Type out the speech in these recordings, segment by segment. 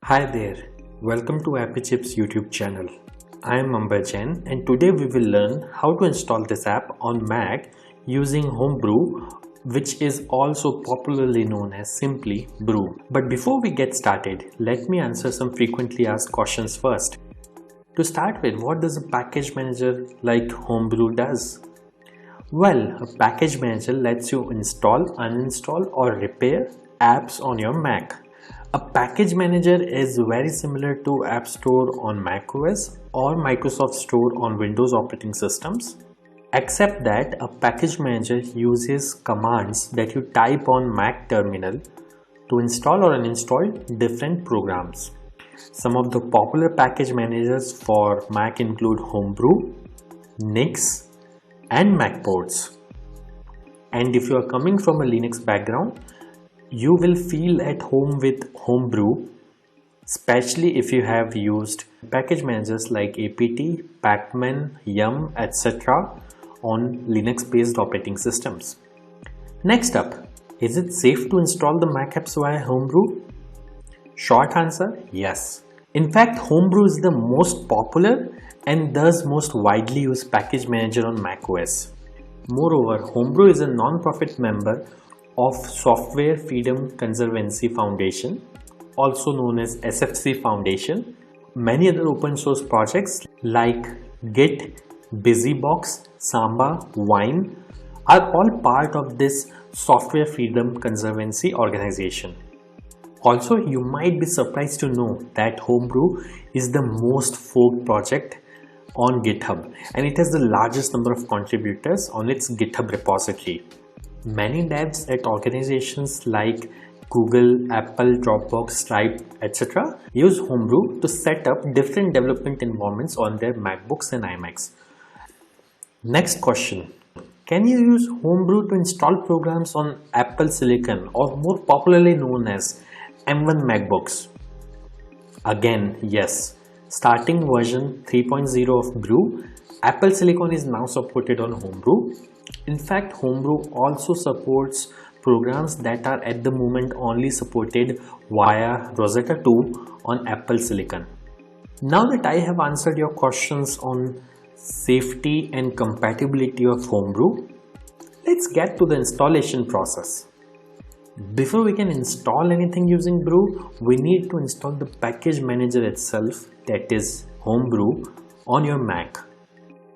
Hi there, welcome to AppyChip's YouTube channel. I am Amberjan and today we will learn how to install this app on Mac using Homebrew, which is also popularly known as simply Brew. But before we get started, let me answer some frequently asked questions first. To start with, what does a package manager like Homebrew does? Well, a package manager lets you install, uninstall or repair apps on your Mac. A package manager is very similar to App Store on macOS or Microsoft Store on Windows operating systems, except that a package manager uses commands that you type on Mac terminal to install or uninstall different programs. Some of the popular package managers for Mac include Homebrew, Nix, and Macports. And if you are coming from a Linux background, you will feel at home with Homebrew, especially if you have used package managers like apt, pacman, yum, etc. on Linux based operating systems. Next up, is it safe to install the Mac apps via Homebrew? Short answer, yes. In fact, Homebrew is the most popular and thus most widely used package manager on macOS. Moreover, Homebrew is a non-profit member of Software Freedom Conservancy Foundation, also known as SFC Foundation. Many other open source projects like Git, BusyBox, Samba, Wine are all part of this Software Freedom Conservancy organization. Also, you might be surprised to know that Homebrew is the most forked project on GitHub and it has the largest number of contributors on its GitHub repository. Many devs at organizations like Google, Apple, Dropbox, Stripe, etc. use Homebrew to set up different development environments on their MacBooks and iMacs. Next question. Can you use Homebrew to install programs on Apple Silicon or more popularly known as M1 MacBooks? Again, yes. Starting version 3.0 of Brew, Apple Silicon is now supported on Homebrew. In fact, Homebrew also supports programs that are at the moment only supported via Rosetta 2 on Apple Silicon. Now that I have answered your questions on safety and compatibility of Homebrew, let's get to the installation process. Before we can install anything using Brew, we need to install the package manager itself, that is Homebrew, on your Mac.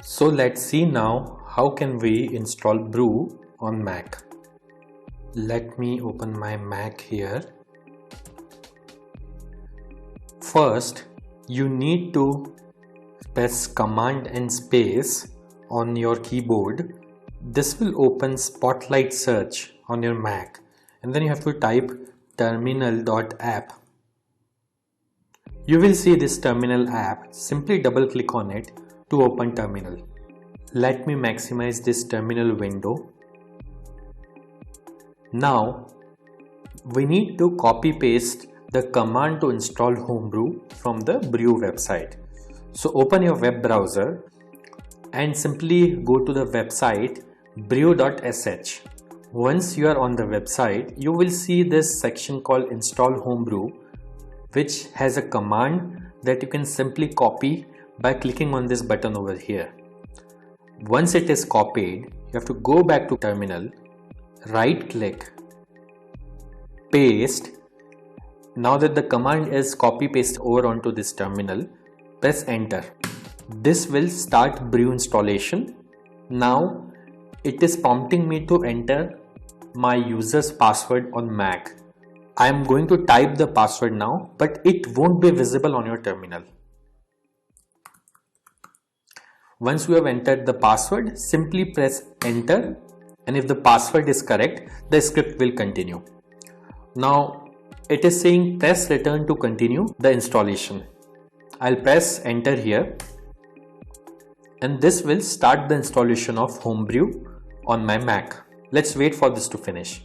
So let's see now how can we install Brew on Mac. Let me open my Mac here. First, you need to press Command and space on your keyboard. This will open Spotlight Search on your Mac, and then you have to type terminal.app. You will see this terminal app. Simply double click on it to open terminal. Let me maximize this terminal window. Now we need to copy paste the command to install Homebrew from the Brew website. So open your web browser and simply go to the website brew.sh. Once you are on the website, you will see this section called Install Homebrew, which has a command that you can simply copy by clicking on this button over here. Once it is copied, you have to go back to terminal, right click, paste. Now that the command is copy paste over onto this terminal, press enter. This will start Brew installation. Now it is prompting me to enter my user's password on Mac. I am going to type the password now, but it won't be visible on your terminal. Once you have entered the password, simply press enter, and if the password is correct, the script will continue. Now it is saying press return to continue the installation. I'll press enter here, and this will start the installation of Homebrew on my Mac. Let's wait for this to finish.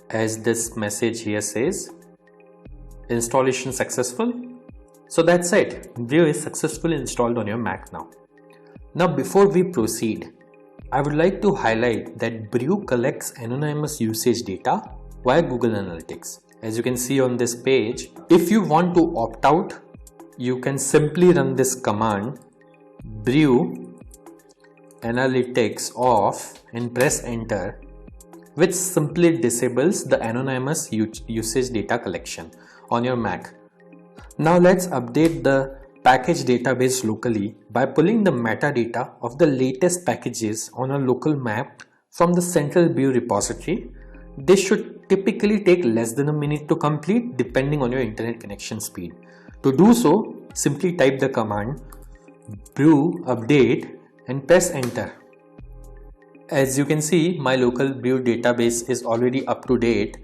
As this message here says, installation successful. So that's it. Brew is successfully installed on your Mac now. Now before we proceed, I would like to highlight that Brew collects anonymous usage data via Google Analytics. As you can see on this page, if you want to opt out, you can simply run this command brew analytics off and press enter, which simply disables the anonymous usage data collection on your Mac. Now let's update the package database locally by pulling the metadata of the latest packages on a local map from the central brew repository. This should typically take less than a minute to complete depending on your internet connection speed. To do so, simply type the command brew update and press enter. As you can see, my local brew database is already up to date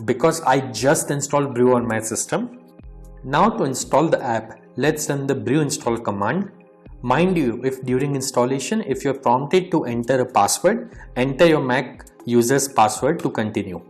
because I just installed brew on my system. Now to install the app, let's run the brew install command. Mind you, if during installation, if you're prompted to enter a password, enter your Mac user's password to continue.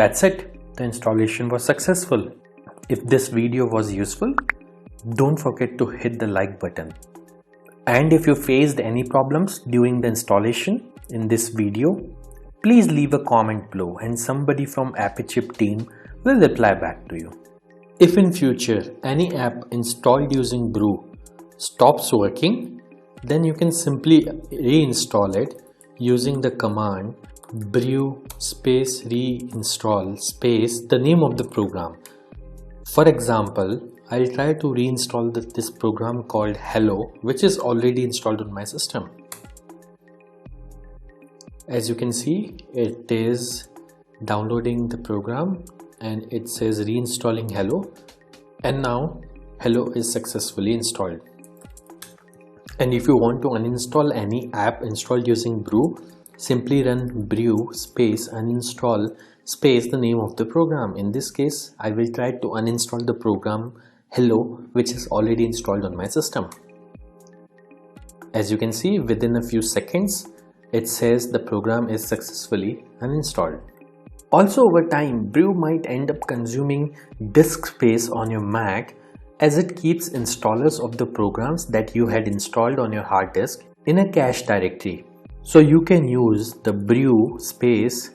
That's it. The installation was successful. If this video was useful, don't forget to hit the like button. And if you faced any problems during the installation in this video, please leave a comment below and somebody from AppyChip team will reply back to you. If in future any app installed using brew stops working, then you can simply reinstall it using the command brew space reinstall space the name of the program. For example, I'll try to reinstall this program called Hello, which is already installed on my system. As you can see, it is downloading the program and it says reinstalling Hello, and now Hello is successfully installed. And if you want to uninstall any app installed using brew, simply run brew space uninstall space the name of the program. In this case, I will try to uninstall the program Hello, which is already installed on my system. As you can see, within a few seconds, it says the program is successfully uninstalled. Also, over time, brew might end up consuming disk space on your Mac as it keeps installers of the programs that you had installed on your hard disk in a cache directory. So you can use the brew space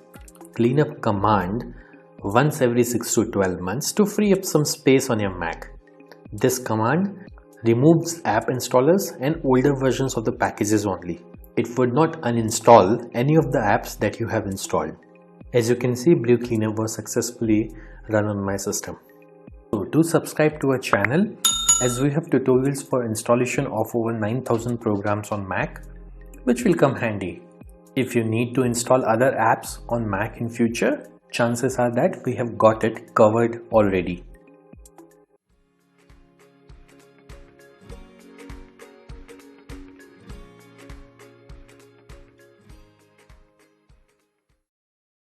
cleanup command once every 6 to 12 months to free up some space on your Mac. This command removes app installers and older versions of the packages only. It would not uninstall any of the apps that you have installed. As you can see, brew cleanup was successfully run on my system. So do subscribe to our channel as we have tutorials for installation of over 9,000 programs on Mac, which will come handy. If you need to install other apps on Mac in future, chances are that we have got it covered already.